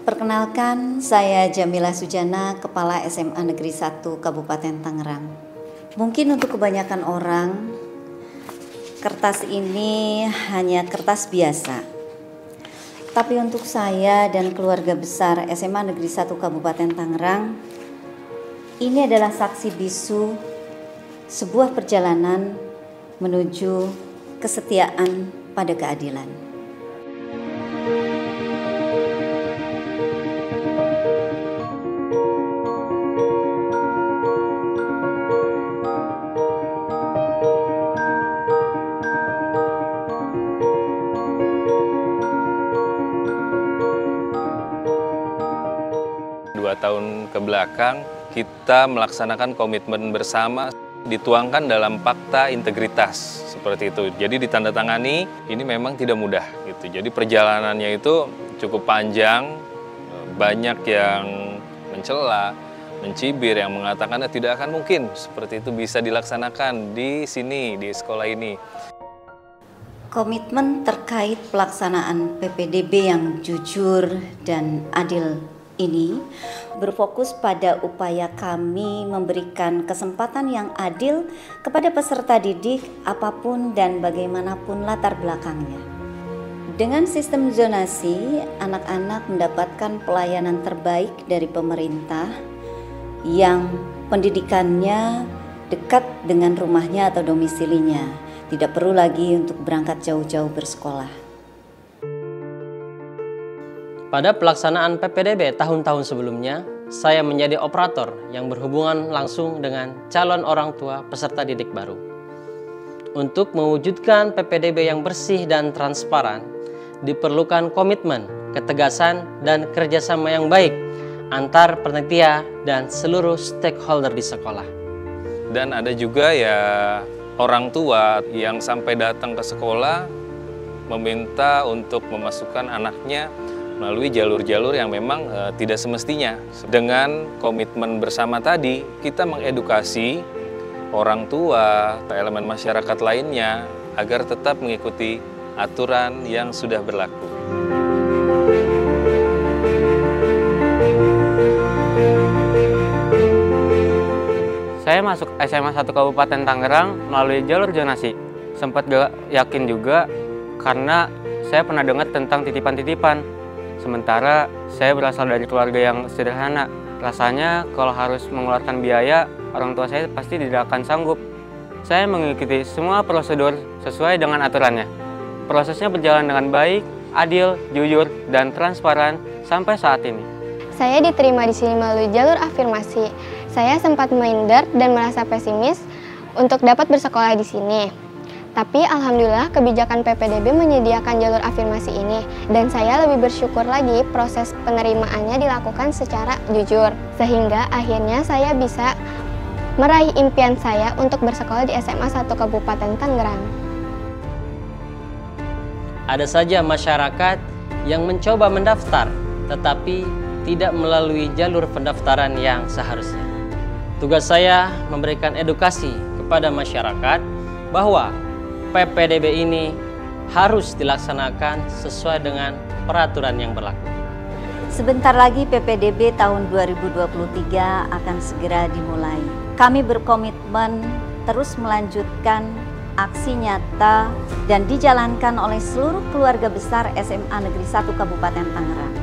Perkenalkan, saya Jamila Sujana, Kepala SMA Negeri 1 Kabupaten Tangerang. Mungkin untuk kebanyakan orang, kertas ini hanya kertas biasa. Tapi untuk saya dan keluarga besar SMA Negeri 1 Kabupaten Tangerang, ini adalah saksi bisu sebuah perjalanan menuju kesetiaan pada keadilan. Dua tahun ke belakang kita melaksanakan komitmen bersama dituangkan dalam fakta integritas seperti itu. Jadi ditandatangani, ini memang tidak mudah gitu. Jadi perjalanannya itu cukup panjang, banyak yang mencela, mencibir, yang mengatakan tidak akan mungkin seperti itu bisa dilaksanakan di sini, di sekolah ini. Komitmen terkait pelaksanaan PPDB yang jujur dan adil ini berfokus pada upaya kami memberikan kesempatan yang adil kepada peserta didik apapun dan bagaimanapun latar belakangnya. Dengan sistem zonasi, anak-anak mendapatkan pelayanan terbaik dari pemerintah yang pendidikannya dekat dengan rumahnya atau domisilinya. Tidak perlu lagi untuk berangkat jauh-jauh bersekolah. Pada pelaksanaan PPDB tahun-tahun sebelumnya, saya menjadi operator yang berhubungan langsung dengan calon orang tua peserta didik baru. Untuk mewujudkan PPDB yang bersih dan transparan, diperlukan komitmen, ketegasan, dan kerjasama yang baik antar panitia dan seluruh stakeholder di sekolah. Dan ada juga ya orang tua yang sampai datang ke sekolah meminta untuk memasukkan anaknya melalui jalur-jalur yang memang tidak semestinya. Dengan komitmen bersama tadi, kita mengedukasi orang tua, elemen masyarakat lainnya, agar tetap mengikuti aturan yang sudah berlaku. Saya masuk SMA 1 Kabupaten Tangerang melalui jalur zonasi. Sempat gak yakin juga karena saya pernah dengar tentang titipan-titipan. Sementara saya berasal dari keluarga yang sederhana. Rasanya kalau harus mengeluarkan biaya, orang tua saya pasti tidak akan sanggup. Saya mengikuti semua prosedur sesuai dengan aturannya. Prosesnya berjalan dengan baik, adil, jujur, dan transparan sampai saat ini. Saya diterima di sini melalui jalur afirmasi. Saya sempat minder dan merasa pesimis untuk dapat bersekolah di sini. Tapi alhamdulillah kebijakan PPDB menyediakan jalur afirmasi ini dan saya lebih bersyukur lagi proses penerimaannya dilakukan secara jujur. Sehingga akhirnya saya bisa meraih impian saya untuk bersekolah di SMA 1 Kabupaten Tangerang. Ada saja masyarakat yang mencoba mendaftar tetapi tidak melalui jalur pendaftaran yang seharusnya. Tugas saya memberikan edukasi kepada masyarakat bahwa PPDB ini harus dilaksanakan sesuai dengan peraturan yang berlaku. Sebentar lagi PPDB tahun 2023 akan segera dimulai. Kami berkomitmen terus melanjutkan aksi nyata dan dijalankan oleh seluruh keluarga besar SMA Negeri 1 Kabupaten Tangerang.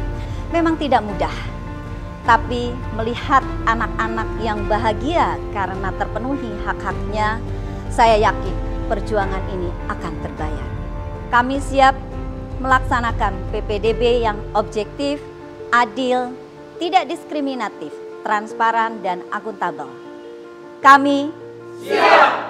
Memang tidak mudah, tapi melihat anak-anak yang bahagia karena terpenuhi hak-haknya, saya yakin perjuangan ini akan terbayar. Kami siap melaksanakan PPDB yang objektif, adil, tidak diskriminatif, transparan, dan akuntabel. Kami siap!